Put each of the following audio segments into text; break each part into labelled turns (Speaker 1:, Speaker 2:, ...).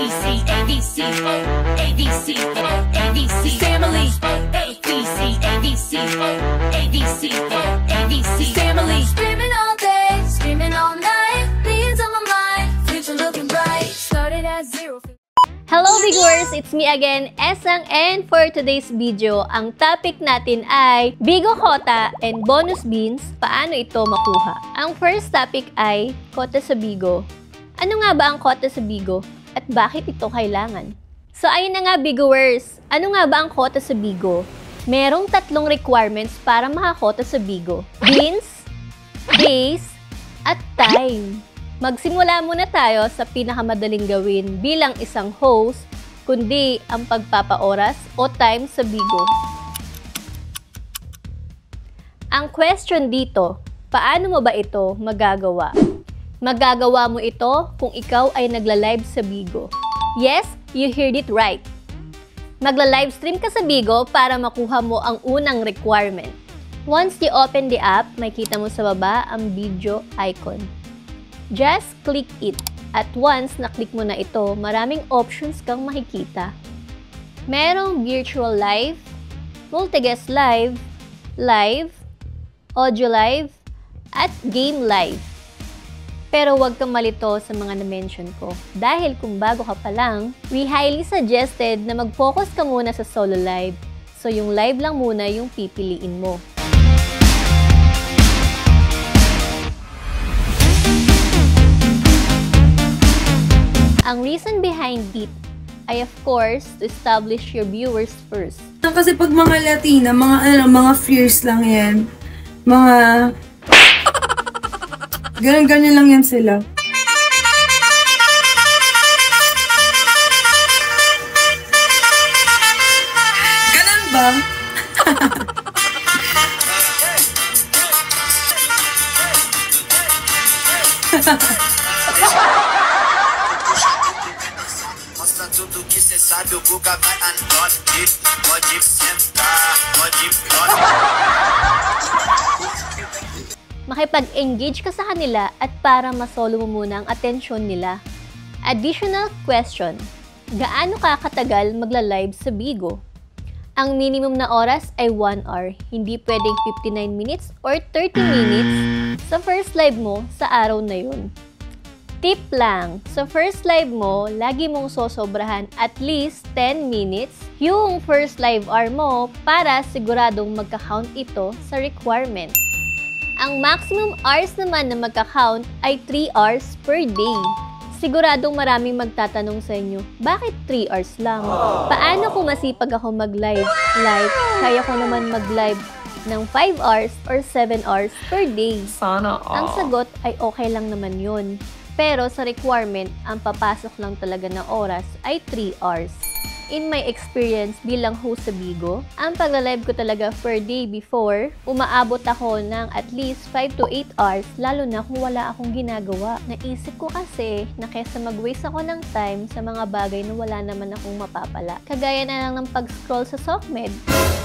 Speaker 1: ABC, ABC, ABC, ABC, family. ABC, ABC, ABC, ABC, family. Screaming all day, screaming all night. Leaves on my mind, future looking bright. Started at 0.
Speaker 2: Hello viewers! It's me again, Esang, and for today's video, ang topic natin ay Bigo Kota and Bonus Beans, paano ito makuha? Ang first topic ay Kota sa Bigo. Ano nga ba ang Kota sa Bigo at bakit ito kailangan? So ayun na nga Bigoers, ano nga ba ang Kota sa Bigo? Merong 3 requirements para makakota sa Bigo. Beans, days, at time. Magsimula muna tayo sa pinakamadaling gawin bilang isang host, kundi ang pagpapaoras o time sa Bigo. Ang question dito, paano mo ba ito magagawa? Magagawa mo ito kung ikaw ay nagla-live sa Bigo. Yes, you heard it right. Magla-livestream ka sa Bigo para makuha mo ang unang requirement. Once you open the app, makita mo sa baba ang video icon. Just click it. At once na-click mo na ito, maraming options kang makikita. Merong virtual live, multi-guest live, live, audio live, at game live. Pero huwag kang malito sa mga na-mention ko. Dahil kung bago ka pa lang, we highly suggested na mag-focus ka muna sa solo live. So yung live lang muna yung pipiliin mo. Ang reason behind it ay of course to establish your viewers first.
Speaker 3: Kasi pag mga Latina, mga fierce lang yan. Mga ganyan lang yan sila. Ganun ba?
Speaker 4: Tudo que cê sabe, o Guga vai anote. Pode sentar, pode pode.
Speaker 2: Makipag-engage ka sa kanila at para masolo mo muna ang atensyon nila. Additional question, gaano ka katagal magla-live sa Bigo? Ang minimum na oras ay 1 hour, hindi pwedeng 59 minutes or 30 minutes sa first live mo sa araw na yun. Tip lang, sa first live mo, lagi mong sosobrahan at least 10 minutes yung first live hour mo para siguradong magka-count ito sa requirement. Ang maximum hours naman na magka-count ay 3 hours per day. Siguradong maraming magtatanong sa inyo, bakit 3 hours lang? Paano kung masipag ako mag-live? Like, kaya ko naman mag-live ng 5 hours or 7 hours per day.
Speaker 3: Sana all.
Speaker 2: Ang sagot ay okay lang naman yun. Pero sa requirement, ang papasok lang talaga na oras ay 3 hours. In my experience bilang host sa Bigo, ang pagla-live ko talaga per day before, umaabot ako ng at least 5 to 8 hours, lalo na kung wala akong ginagawa. Naisip ko kasi na kesa mag-waste ako ng time sa mga bagay na wala naman akong mapapala. Kagaya na lang ng pag-scroll sa SOCMED.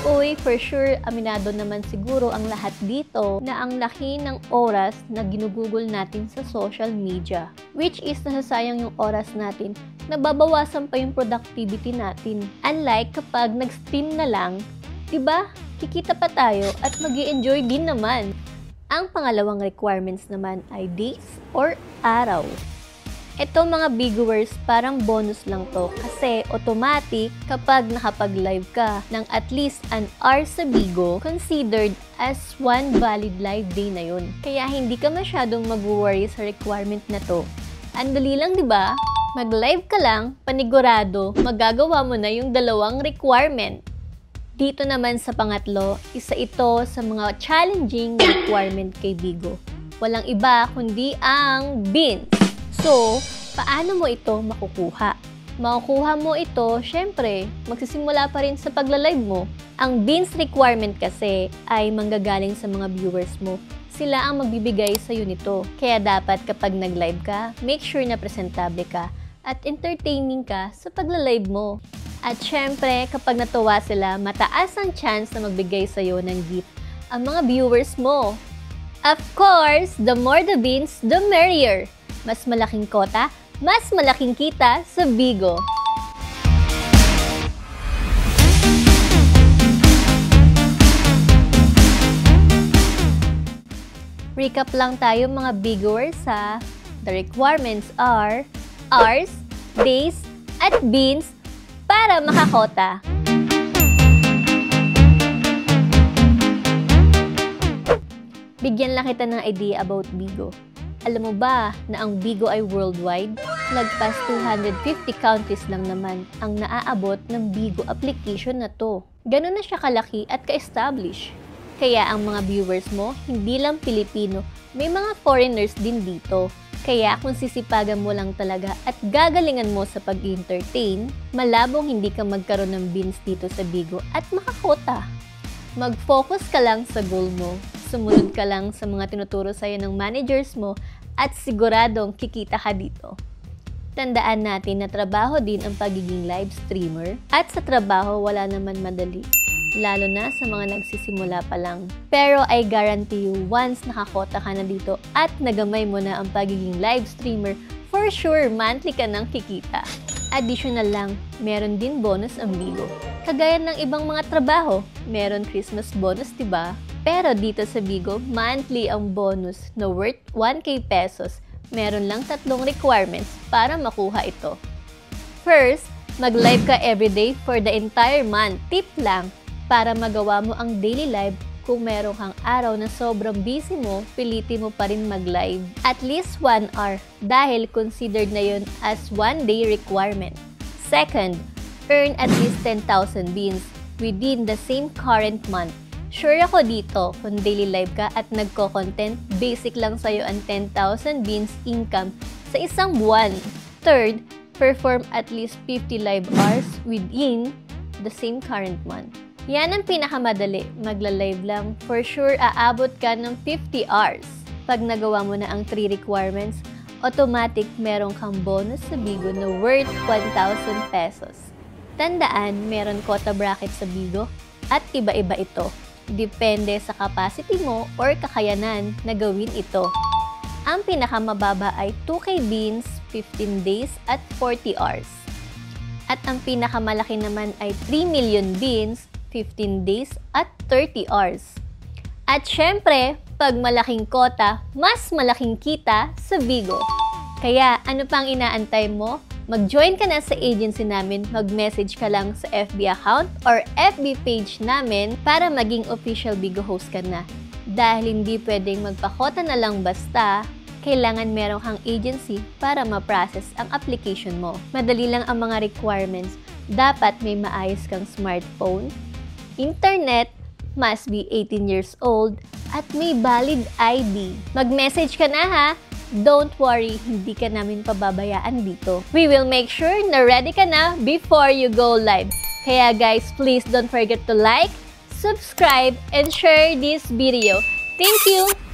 Speaker 2: Uy, for sure, aminado naman siguro ang lahat dito na ang laki ng oras na ginugugol natin sa social media. Which is nasasayang yung oras natin, nababawasan pa yung productivity natin. Unlike kapag nag-stream na lang, diba, kikita pa tayo at mag-i-enjoy din naman. Ang pangalawang requirements naman ay days or araw. Ito mga Bigoers, parang bonus lang to kasi automatic kapag nakapag-live ka ng at least an hour sa Bigo, considered as one valid live day na yun. Kaya hindi ka masyadong mag-worry sa requirement na to. Ang dali lang, diba? Mag-live ka lang, panigurado, magagawa mo na yung 2 requirement. Dito naman sa pangatlo, isa ito sa mga challenging requirement kay Bigo. Walang iba kundi ang beans. So, paano mo ito makukuha? Makukuha mo ito, syempre, magsisimula pa rin sa pagla-live mo. Ang beans requirement kasi ay manggagaling sa mga viewers mo. Sila ang magbibigay sa'yo nito. Kaya dapat kapag nag-live ka, make sure na presentable ka at entertaining ka sa pagla-live mo. At syempre, kapag natuwa sila, mataas ang chance na magbigay sa'yo ng gift ang mga viewers mo. Of course, the more the beans, the merrier. Mas malaking kota, mas malaking kita sa Bigo. Recap lang tayo mga Bigoers ha. The requirements are hours, days, at beans para makakota. Bigyan lang kita ng idea about Bigo. Alam mo ba na ang Bigo ay worldwide? Lagpas 250 countries lang naman ang naaabot ng Bigo application na to. Ganun na siya kalaki at ka-establish. Kaya ang mga viewers mo, hindi lang Pilipino, may mga foreigners din dito. Kaya kung sisipagan mo lang talaga at gagalingan mo sa pag-entertain, malabong hindi ka magkaroon ng beans dito sa Bigo at makakota. Mag-focus ka lang sa goal mo, sumunod ka lang sa mga tinuturo sa'yo ng managers mo at siguradong kikita ka dito. Tandaan natin na trabaho din ang pagiging live streamer at sa trabaho wala naman madali. Lalo na sa mga nagsisimula pa lang. Pero I guarantee you, once nakakota ka na dito at nagamay mo na ang pagiging live streamer, for sure, monthly ka nang kikita. Additional lang, meron din bonus ang Bigo. Kagaya ng ibang mga trabaho, meron Christmas bonus, diba? Pero dito sa Bigo, monthly ang bonus na worth 1K pesos. Meron lang 3 requirements para makuha ito. First, mag-live ka everyday for the entire month. Tip lang, para magawa mo ang daily live, kung meron kang araw na sobrang busy mo, pilitin mo pa rin mag-live. At least 1 hour, dahil considered na yun as 1 day requirement. Second, earn at least 10,000 beans within the same current month. Sure ako dito, kung daily live ka at nagko-content, basic lang sa'yo ang 10,000 beans income sa isang buwan. Third, perform at least 50 live hours within the same current month. Yan ang pinakamadali, magla-live lang. For sure, aabot ka ng 50 hours. Pag nagawa mo na ang 3 requirements, automatic meron kang bonus sa Bigo na worth 1,000 pesos. Tandaan, meron quota bracket sa Bigo at iba-iba ito. Depende sa capacity mo or kakayanan na gawin ito. Ang pinakamababa ay 2K beans, 15 days at 40 hours. At ang pinakamalaki naman ay 3 million beans, 15 days at 30 hours. At syempre, pag malaking kota, mas malaking kita sa Bigo. Kaya ano pang inaantay mo? Mag-join ka na sa agency namin, mag-message ka lang sa FB account or FB page namin para maging official Bigo host ka na. Dahil hindi pwedeng magpakota na lang basta, kailangan meron kang agency para ma-process ang application mo. Madali lang ang mga requirements. Dapat may maayos kang smartphone, internet, must be 18 years old, at may valid ID. Mag-message ka na ha! Don't worry, hindi ka namin pababayaan dito. We will make sure na ready ka na before you go live. Kaya guys, please don't forget to like, subscribe, and share this video. Thank you!